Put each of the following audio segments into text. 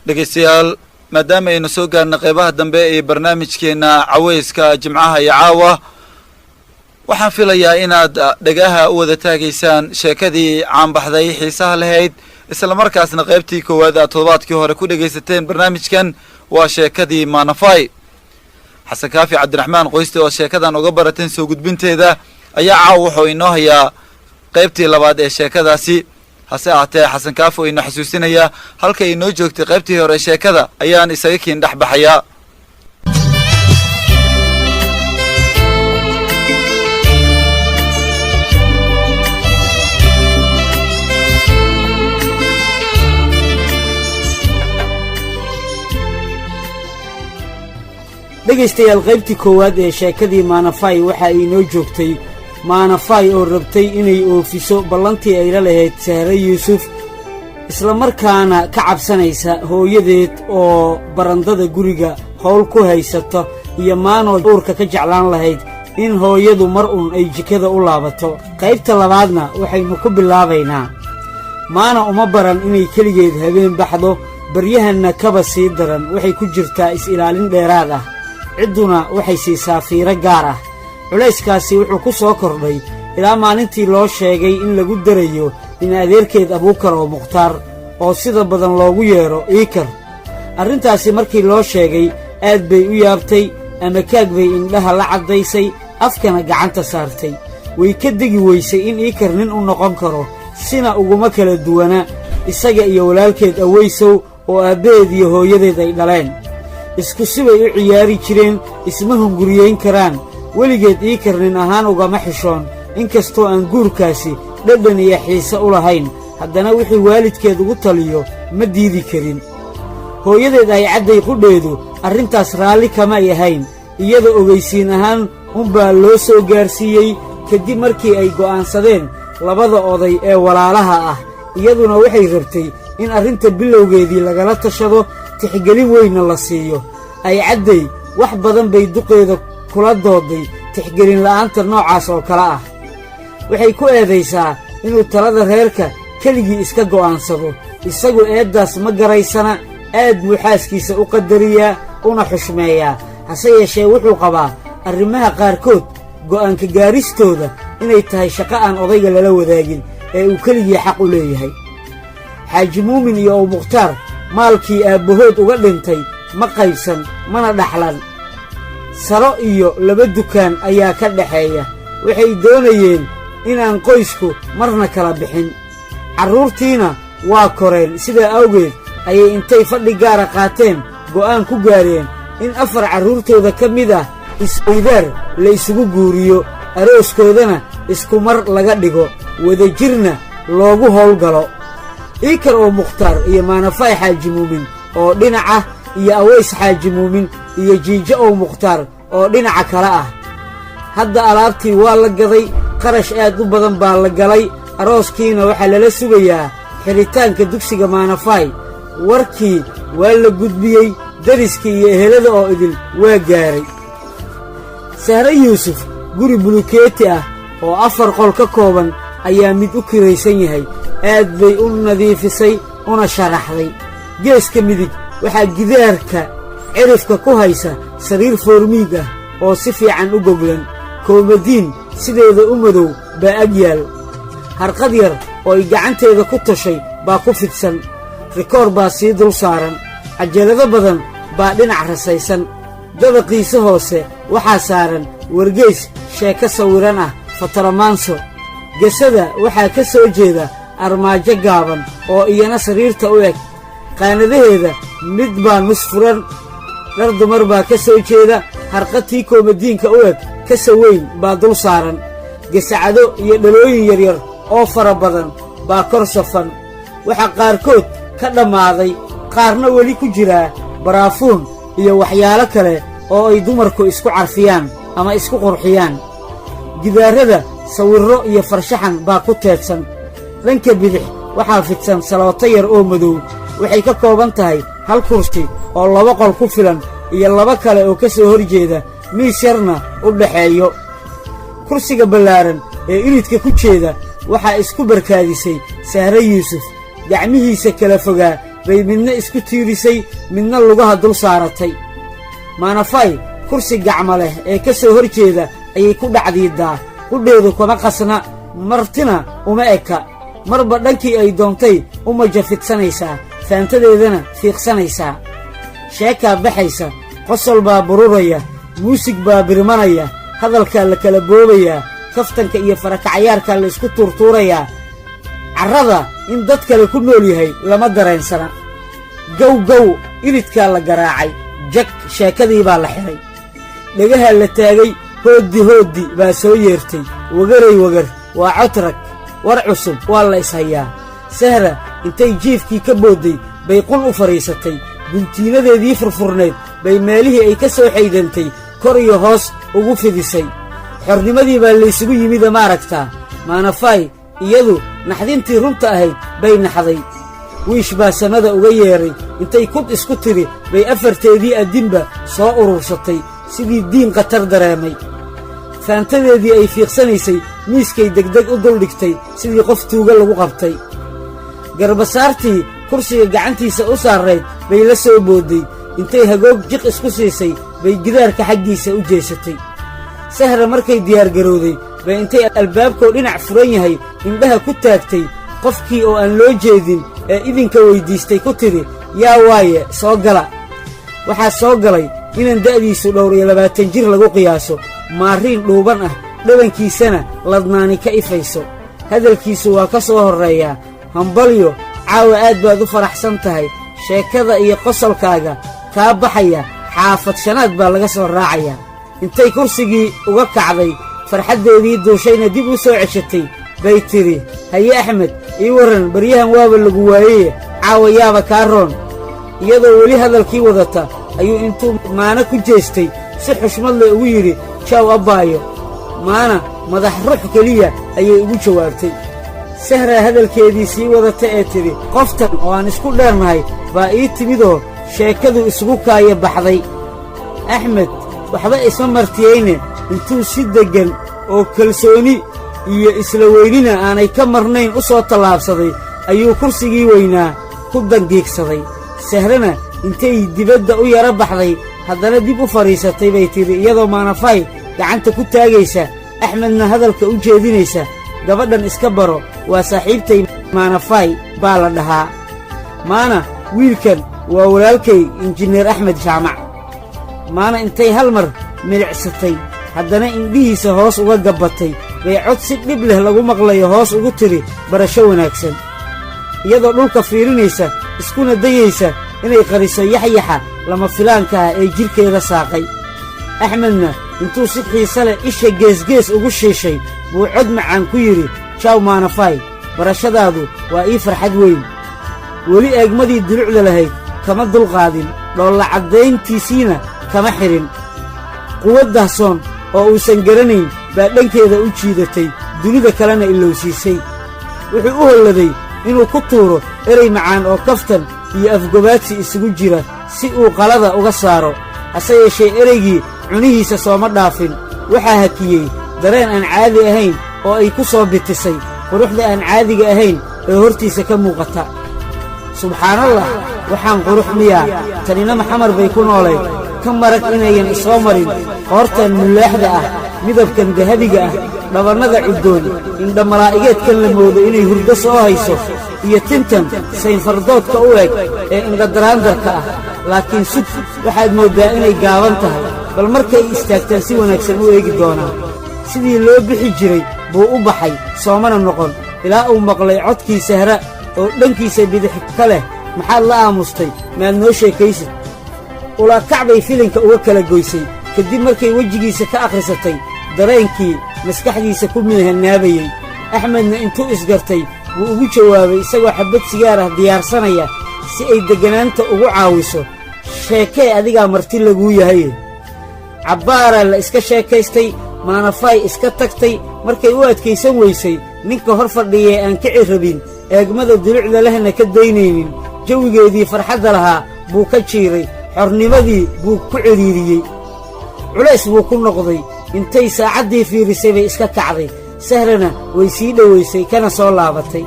dhegeystayaal maadaama aynu soo gaarna qeybaha dambe ee barnaamijkeena caweyska jimcaha iyo caawa waxaan filayaa inaad dhagaha u wada taagaysaan sheekadii caanbaxday xiisaha lahayd isla markaasna qaybtii koowaad aad toddobaadkii hore ku dhegaysateen barnaamijkan waa sheekadii maanafay. xasan kaafi cabdiraxmaan qoyste oo sheekadan uga barateen soo gudbinteeda ayaa caawa wuxuu inoo hayaa qaybtii labaad ee sheekadaasi. hase ahaatee xasan kaafi oo inoo xasuusinayaa halka inoo joogtay qaybtii hore sheekada ayaan isaga kiin dhex baxayaa. dhegaystayaal qaybtii koowaad ee sheekadii maanafay waxa ay inoo joogtay maanafay oo rabtay inay oofiso ballantii ay la lahayd sahre yuusuf isla markaana ka cabsanaysa hooyadeed oo barandada guriga howl ku haysata iyo maanoo uurka ka jeclaan lahayd in hooyadu mar uun ay jikada u laabato. qaybta labaadna waxaynu ku bilaabaynaa maana uma baran inay keligeed habeen baxdo, baryahanna kaba sii daran waxay ku jirtaa is-ilaalin dheeraad ah, cidduna waxay siisaa fiiro gaar ah. culayskaasi wuxuu ku soo kordhay ilaa maalintii loo sheegay in lagu darayo in adeerkeed abuukar oo mukhtaar oo sida badan loogu yeedho iikar. arrintaasi markii loo sheegay aad bay u yaabtay, ama kaag bay indhaha la caddaysay, afkana gacanta saartay. way ka degi weysay in iikar nin u noqon karo, sina uguma kala duwana isaga iyo walaalkeed aweysow oo aabbaheed iyo hooyadeed ay dhaleen. isku sibay u ciyaari jireen, isma hunguriyeyn karaan. weligeed iikar nin ahaan ugama xishoon, inkastoo aan guurkaasi dhadhan iyo xiise u lahayn, haddana wixii waalidkeed ugu taliyo ma diidi karin. hooyadeed ay cadday qudheedu arrintaas raalli kamay ahayn, iyada ogaysiin ahaan unbaa loo soo gaarsiiyey kadib markii ay go'aansadeen labada oday ee walaalaha ah. iyaduna waxay rabtay in arrinta bilowgeedii lagala tashado, tixgelin weynna la siiyo. ay cadday wax badan bay duqeeda kula dooday tixgelin la'aanta noocaas oo kale ah. waxay ku eedaysaa inuu talada reerka keligii iska go'aansado, isagu eeddaas ma garaysana, aad buu xaaskiisa u qadariyaa una xushmeeyaa. hase yeeshee wuxuu qabaa arrimaha qaarkood go'aanka gaaristooda inay tahay shaqo aan odayga lala wadaagin ee uu keligii xaq u leeyahay. xaaji muumin iyo ow mukhtaar maalkii aabbahood uga dhintay ma qaybsan mana dhaxlan. saro iyo laba dukaan ayaa ka dhaxeeya. waxay doonayeen inaan qoysku marna kala bixin. carruurtiina waa koreen, sidaa awgeed ayay intay fadhi gaara qaateen go'aan ku gaareen in 4 carruurtooda ka mid ah isweydaar la isugu guuriyo, arooskoodana isku mar laga dhigo, wadajirna loogu howlgalo. iikar oo mukhtaar iyo maanafay xaaji muumin oo dhinaca iyo aweys xaaji muumin iyo jiijo ow mukhtaar oo dhinaca kale ah. hadda alaabtii waa la gaday, qarash aad u badan baa la galay. arooskiina waxaa lala sugayaa xiritaanka dugsiga maanafay. warkii waa la gudbiyey, dariskii iyo ehelada oo idil waa gaaray. sahre yuusuf guri bulukeeti ah oo 4 qol ka kooban ayaa mid u kiraysan yahay. aad bay u nadiifisay una sharaxday. geeska midig waxaa gidaarka cirifka ku haysa sariir foormiig ah oo si fiican u goglan. koomadiin sideeda u madow baa ag yaal. harqad yar oo ay gacanteeda ku tashay baa ku fidsan. rikoor baa sii dul saaran. cajalado badan baa dhinac rasaysan. dabaqiisa hoose waxaa saaran wargeys sheeko sawiran ah, fataramanso. gesada waxaa ka soo jeeda armaajo gaaban oo iyana sariirta u eg. qaanadaheeda mid baa nus furan. dhar dumar baa ka soo jeeda. harqadtii koomadiinka u eg kasa weyn baa dul saaran. gesacado iyo dhalooyin yaryar oo fara badan baa kor safan. waxaa qaarkood ka dhammaaday, qaarna weli ku jiraa baraafuun iyo waxyaalo kale oo ay dumarku isku carfiyaan ama isku qurxiyaan. gidaarada sawirro iyo farshaxan baa ku teedsan. dhanka bidix waxaa fidsan salooto yar oo madow. waxay ka kooban tahay 1 kursi oo 2 qol ku filan iyo 2 kale oo ka soo horjeeda, miis yarna u dhaxeeyo. kursiga ballaaran ee iridka ku jeeda waxaa isku barkaadisay sahre yuusuf. gacmihiisa kala fogaa bay midna isku tiirisay midna lugaha dul saaratay. maanafay kursi gacmo leh ee ka soo hor jeeda ayay ku dhacdiidaa, qudheedu kuma qasna, martina uma eka. marba dhankii ay doontay u majafidsanaysaa, faantadeedana fiiqsanaysaa. sheekaa baxaysa, qosol baa bururaya, muusig baa birmanaya, hadalkaa la kala boobayaa, kaftanka iyo farakacayaarkaa la isku tuurtuurayaa. carrada in dad kale ku nool yahay lama dareensana. gow gow iridkaa la garaacay, jag sheekadii baa la xidhay. dhegahaa la taagay, hooddi hooddi baa soo yeertay. wagaray wagar waa codrag, war cusub waa la ishayaa. sahra intay jiifkii ka boodday bay qul u fadhiisatay, guntiinadeedii furfurneed bay meelihii ay ka soo xaydantay kor iyo hoos ugu fidisay. xornimadii baa laysugu yimida ma aragtaa. maanafay iyadu naxdintii runta ahayd bay naxday. wiish baa samada uga yeedhay, intay kud isku tiri bay afarteedii addinba soo urursatay sidii diin khatar dareemay. faantadeedii ay fiiqsanaysay miiskay degdeg u duldhigtay sidii qof tuuga lagu qabtay. garbasaartii kursiga gacantiisa u saarrayd bay la soo boodday, intay hagoog jiq isku siisay bay gidaarka xaggiisa u jeesatay. sahra markay diyaargarowday bay intay albaabkoo dhinac furan yahay indhaha ku taagtay qofkii oo aan loo jeedin ee idinka weyddiistay ku tidhi, yaa waaye soo gala. waxaa soo galay inan da'diisu dhowr iyo 20 jir lagu qiyaaso, maariin dhuuban ah, dhabankiisana ladnaani ka ifayso. hadalkiisu waa ka soo horreeyaa, hambalyo, caawa aad baad u faraxsan tahay, sheekada iyo qosolkaaga kaa baxaya xaafad shanaad baa laga soo raacayaa. intay kursigii uga kacday, farxaddeedii duushayna dib u soo ceshatay bay tidhi, haye axmed ii warran, baryahan waaba lagu waayeye, caawa yaaba kaa roon. iyadoo weli hadalkii wadata ayuu intuu maana ku jeestay si xushmad leh ugu yidhi, jaaw abbaayo. maana madax ruux keliya ayay ugu jawaabtay. sahraa hadalkeedii sii wadata ee tidhi, qoftan oo aan isku dheernahay baa ii timidoo sheekadu isugu kaaya baxday. axmed waxba isma martiyeyne intuu si deggan oo kalsooni iyo isla weynina aanay ka marnayn u soo tallaabsaday ayuu kursigii weynaa ku dangiigsaday. sahrana intay dibadda u yara baxday haddana dib u fadhiisatay bay tidhi, iyadoo maanafay gacanta ku taagaysa, axmedna hadalka u jeedinaysa, gabadhan iska baro, waa saaxiibtay maanafay baa la dhahaa. maana wiilkan waa walaalkay injineer axmed jaamac. maana intay hal mar milicsatay haddana indhihiisa hoos uga gabbatay bay cod si dhib leh lagu maqlayo hoos ugu tiri, barasho wanaagsan. iyadoo dhulka fiirinaysa, iskuna dayaysa inay qariso yaxyaxa lama filaanka ah ee jidhkeeda saaqay. axmedna intuu si xiise leh isha geesgees ugu shiishay buu cod macaan ku yidhi, jaaw maanafay, barashadaadu waa ii farxad weyn. weli eegmadii dulucda lahayd kama dulqaadin, dhoolla caddayntiisiina kama xidhin. quwad dahsoon oo uusan garanayn baa dhankeeda u jiidatay, dunida kalena ilowsiisay. wuxuu u holladay inuu ku tuuro erey macaan oo kaftan iyo afgobaadsi isugu jira si uu qalada uga saaro. hase yeeshee ereygii cunihiisa sooma dhaafin. waxaa hakiyey dareen aan caadi ahayn oo ay ku soo bitisay quruxda aan caadiga ahayn ee hortiisa ka muuqata. subxaanallah, waxaan qurux miyaa? tanina maxamar bay ku noolayd, ka marag inayan isoo marin. qoortan mulaaxda ah, midabkan dahabiga ah, dhabannada cuddoon, indha malaa'igeedkan la moodo inay hurdo soo hayso, iyo tintan saynfardoodka u eg ee indhadaraandarka ah. laakiin sug, waxaad mooddaa inay gaaban tahay. bal markay istaagtaan si wanaagsan u eegi doonaa. sidii loo bixi jiray buu u baxay, soomana noqon, ilaa uu maqlay codkii sahra oo dhankiisa bidix ka leh, maxaad la aamustay, maad noo sheekaysid. ulaakac bay filinka uga kala goysay kadib markay wejigiisa ka akhrisatay dareenkii maskaxdiisa ku miihanaabayey. axmedna intuu isgartay buu ugu jawaabay isagoo xabbad sigaar ah diyaarsanaya si ay degganaanta ugu caawiso, sheekee adigaa marti laguu yahay. cabbaaraa la iska sheekaystay, maanafay iska tagtay markay u adkaysan weysay ninka hor fadhiyee aan kici rabin, eegmada dulucda lehna ka daynaynin. jawigeedii farxadda lahaa buu ka jiiray, xornimadii buu ku cidhiiriyey. culays buu ku noqday. intay saacaddii fiirisay bay iska kacday. sahrana way sii dhowaysay kana soo laabatay.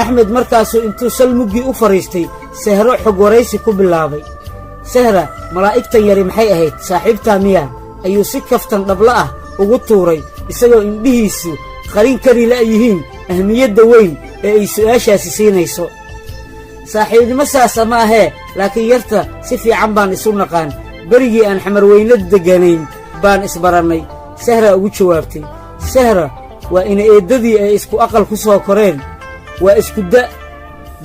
axmed markaasuu intuu sal muggii u fadhiistay sahro xog waraysi ku bilaabay. sahra, malaa'igtan yari maxay ahayd, saaxiibtaa miyaa? ayuu si kaftan dhabla ah ugu tuuray, isagoo indhihiisu qarin kari la'yihiin ahmiyadda weyn ee ay su'aashaasi siinayso. saaxiibnimo saasa ma ahee, laakiin yarta si fiican baan isu naqaan. berigii aan xamarweyne degganayn baan isbarannay, sahra ugu jawaabtay. sahra waa ina eeddadii ay isku aqal ku soo koreen, waa isku da'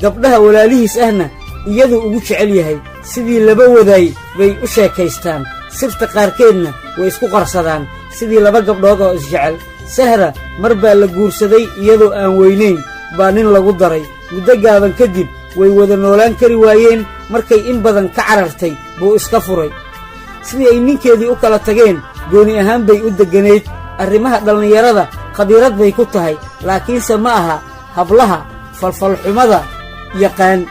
gabdhaha walaalihiis ahna iyaduu ugu jecel yahay. sidii laba wadaay bay u sheekaystaan, sirta qaarkeedna way isku qarsadaan sidii laba gabdhood oo isjecel. sahra mar baa la guursaday iyadoo aan weynayn baa nin lagu daray. muddo gaaban kadib way wada noolaan kari waayeen. markay in badan ka carartay buu iska furay. sidii ay ninkeedii u kala tageen gooni ahaan bay u degganayd. arrimaha dhallinyarada khabiirad bay ku tahay, laakiinse ma aha hablaha falfalxumada yaqaan.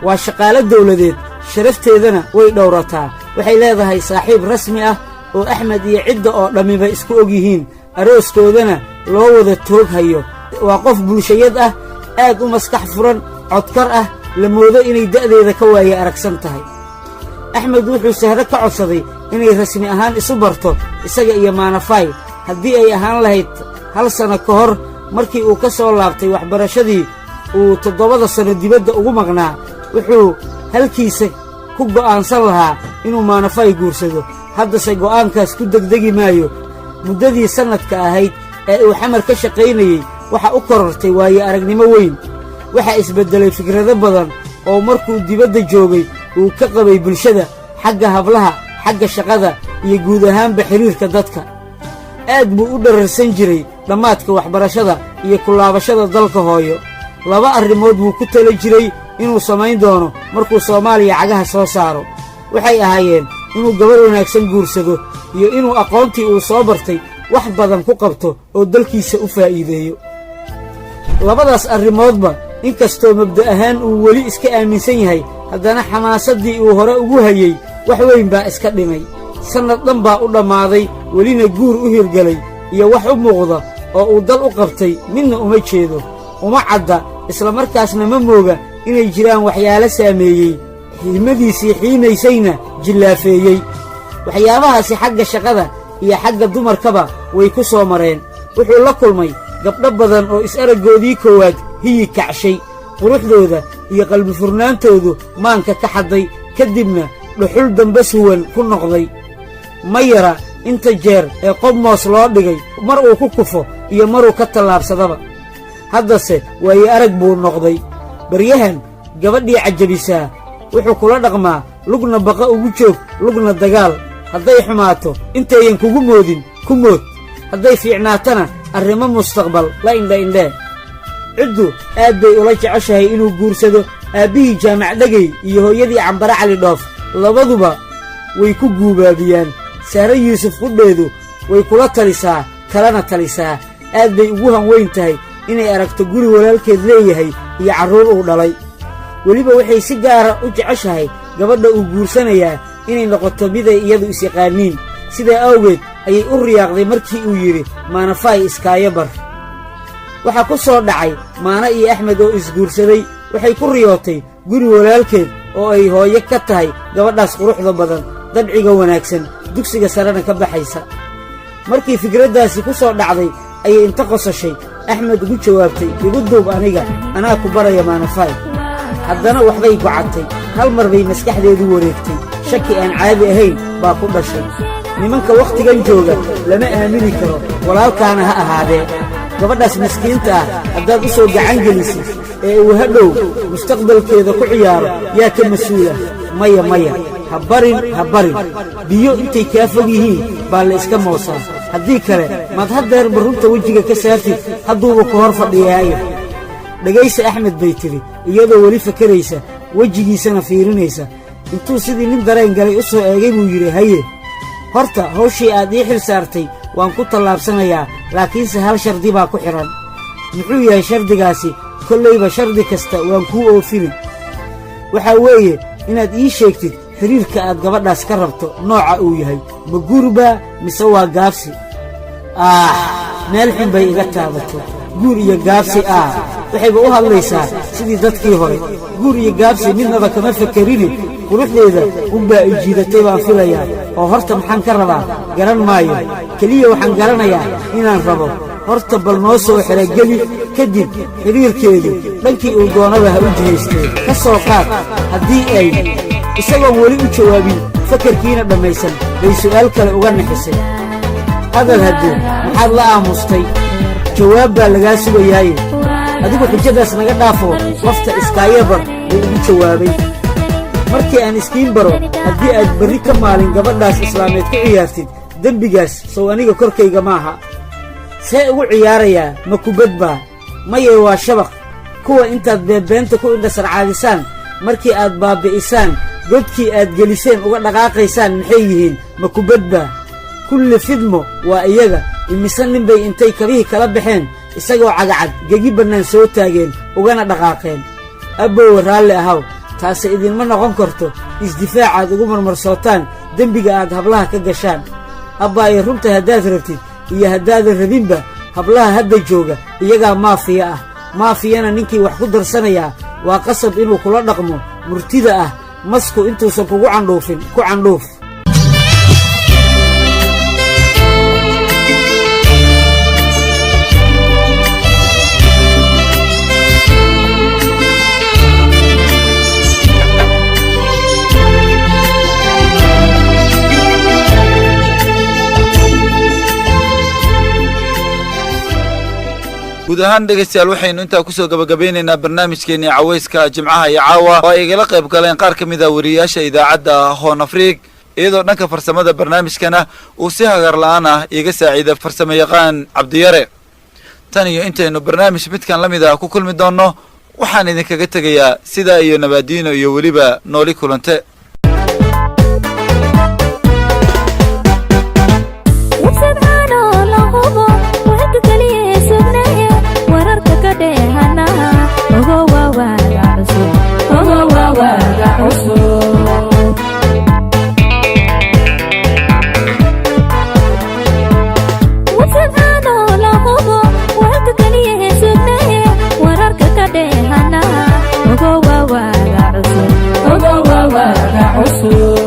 waa shaqaalo dawladeed, sharafteedana way dhowrataa. waxay leedahay saaxiib rasmi ah oo axmed iyo cidda oo dhammiba isku og yihiin, arooskoodana loo wada toog hayo. waa qof bulshayad ah, aad u maskax furan, codkar ah, la moodo inay da'deeda ka waaye aragsan tahay. axmed wuxuu sahro ka codsaday inay rasmi ahaan isu barto isaga iyo maanafay. haddii ay ahaan lahayd hal sanno ka hor markii uu ka soo laabtay waxbarashadii uu 7 sanno dibadda ugu maqnaa, wuxuu halkiisa ku go'aansan lahaa inuu maanafay guursado. haddase go'aankaas ku degdegi maayo. muddadii sannadka ahayd ee uu xamar ka shaqaynayey waxa u korortay waaye aragnimo weyn. waxaa isbeddelay fikrado badan oo markuu dibadda joogay uu ka qabay bulshada, xagga hablaha, xagga shaqada iyo guud ahaanba xidhiirka dadka. aad buu u dhararsan jiray dhammaadka waxbarashada iyo ku laabashada dalka hooyo. 2 arrimood buu ku tala jiray inuu samayn doono markuu Soomaaliya cagaha soo saaro. waxay ahaayeen inuu gabar wanaagsan guursado iyo inuu aqoontii uu soo bartay wax badan ku qabto oo dalkiisa u faa'iideeyo. labadaas arrimoodba inkastoo mabda ahaan uu weli iska aaminsan yahay, haddana xamaasaddii uu hore ugu hayey wax weyn baa iska dhimay. sannad dhan baa u dhammaaday, welina guur u hirgelay iyo wax u muuqda oo uu dal u qabtay midna uma jeedo, uma cadda, isla markaasna ma mooga inay jiraan waxyaalo saameeyey, himadiisii xiinaysayna jillaafeeyey. waxyaabahaasi xagga shaqada iyo xagga dumarkaba way ku soo mareen. wuxuu la kulmay gabdho badan oo is-araggoodii koowaad hiyi kacshay, quruxdooda iyo qalbi furnaantoodu maanka ka xadday, kadibna dhuxul dambe suwan ku noqday. ma yara inta jeer ee qob moos loo dhigay, mar uu ku kufo iyo maruu ka tallaabsadaba. haddase waaye arag buu noqday. baryahan gabadhii cajabisaa wuxuu kula dhaqmaa lugna baqa ugu joog, lugna dagaal. hadday xumaato intayan kugu moodin ku mood, hadday fiicnaatana arrimo mustaqbal la indha-indhee. ciddu aad bay ula jeceshahay inuu guursado aabbihii jaamac dhegay iyo hooyadii cambare cali dhoof, labaduba way ku guubaabiyaan. sahro yuusuf qudheedu way kula talisaa, kalena talisaa. aad bay ugu hanweyn tahay inay aragto guri walaalkeed leeyahay iyo carruur uu dhalay. weliba waxay si gaara u jeceshahay gabadha uu guursanayaa inay noqoto miday iyadu is-yaqaaniin. sidaa awgeed ayay u riyaaqday markii uu yidhi maanafay iskaayo bar. waxaa ku soo dhacay maana iyo axmed oo isguursaday. waxay ku riyootay guri walaalkeed oo ay hooyo ka tahay gabadhaas quruxda badan, dabciga wanaagsan, dugsiga sarena ka baxaysa. markii fikraddaasi ku soo dhacday ayay inta qosashay axmed ugu jawaabtay, igu duub aniga, anaa ku baraya maanafay. haddana waxbay gocatay. hal mar bay maskaxdeedu wareegtay. shaki aan caadi ahayn baa ku dhashay. nimanka wakhtigan jooga lama aamini karo, walaalkaana ha ahaadee. gabadhaas miskiinta ah haddaad u soo gacan gelisid ee uu hadhow mustaqbalkeeda ku ciyaaro, yaa ka mas-uula? maya maya, ha barin. biyo intay kaa fog yihiin baa la iska moosaa. haddii kale maad haddeerba runta wejiga ka saartid, hadduuba ku hor fadhiyaayo. dhegaysa axmed bay tidhi iyadoo weli fakaraysa, wejigiisana fiirinaysa. intuu sidii nin dareen galay u soo eegay buu yidhi, haye, horta hawshii aad ii xil saartay waan ku tallaabsanayaa, laakiinse hal shardi baa ku xidhan. muxuu yahay shardigaasi? kollayba shardi kasta waan kuu oofini. waxaa weeye inaad ii sheegtid xidhiirka aad gabadhaas ka rabto nooca uu yahay, ma guurbaa mise waa gaabsi? meel xun bay iga taabatay. guur iyo gaabsi ah waxayba u hadlaysaa sidii dadkii hore guur iyo gaabsi midnaba kama fakerine quruxdeeda unbaa i jiidatay baan filayaa oo horta maxaan ka rabaa garan maayo keliya waxaan garanayaa inaan rabo horta bal noo soo xerogeli kadib xidhiirkeedu dhankii uu doonaba ha u jihaystee ka soo qaad haddii ay isagoon weli u jawaabin fakarkiina dhammaysan bay su'aal kale uga nixisay hadal haddee maxaad la aamustay jawaab baa lagaa sugayaaye adigu xujadaas naga dhaafoo lafta iskaayabar buu ugu jawaabay markii aan iskiin baro haddii aad berri ka maalin gabadhaas islaameed ku ciyaartid dembigaas sow aniga korkayga maaha see ugu ciyaarayaa ma kubad baa maye waa shabaq kuwa intaad beebeenta ku indhasarcaadisaan markii aad baabbi'isaan godkii aad geliseen uga dhaqaaqaysaan maxay yihiin ma kubad baa kulli fidmo waa iyaga imise nin bay intay kabihii kala baxeen isagoo cagacad gegi bannaan soo taageen ugana dhaqaaqeen abbowe raalli ahaw taase idinma noqon karto isdifaacaad ugu marmarsootaan dembiga aad hablaha ka gashaan abbaayo runta haddaad rabtid iyo haddaadan rabinba hablaha hadda jooga iyagaa maafiya ah maafiyana ninkii wax ku darsanayaa waa qasab inuu kula dhaqmo murtida ah masku intuusan kugu candhuufin ku candhuuf guud ahaan dhegaystayaal waxaynu intaa ku soo gabagabeynaynaa barnaamijkeennii cawayska jimcaha iyo caawa oo ay igala qayb galeen qaar ka mid a wariyayaasha idaacadda hoon afriig iyadoo dhanka farsamada barnaamijkana uu si hagar la'aan ah iiga saaciida farsamo yaqaan cabdiyare tan iyo intaynu barnaamij midkan la mid ah ku kulmi doonno waxaan idinkaga tegayaa sidaa iyo nabaadiino iyo weliba nooli kulante Ogo wa wa ga usu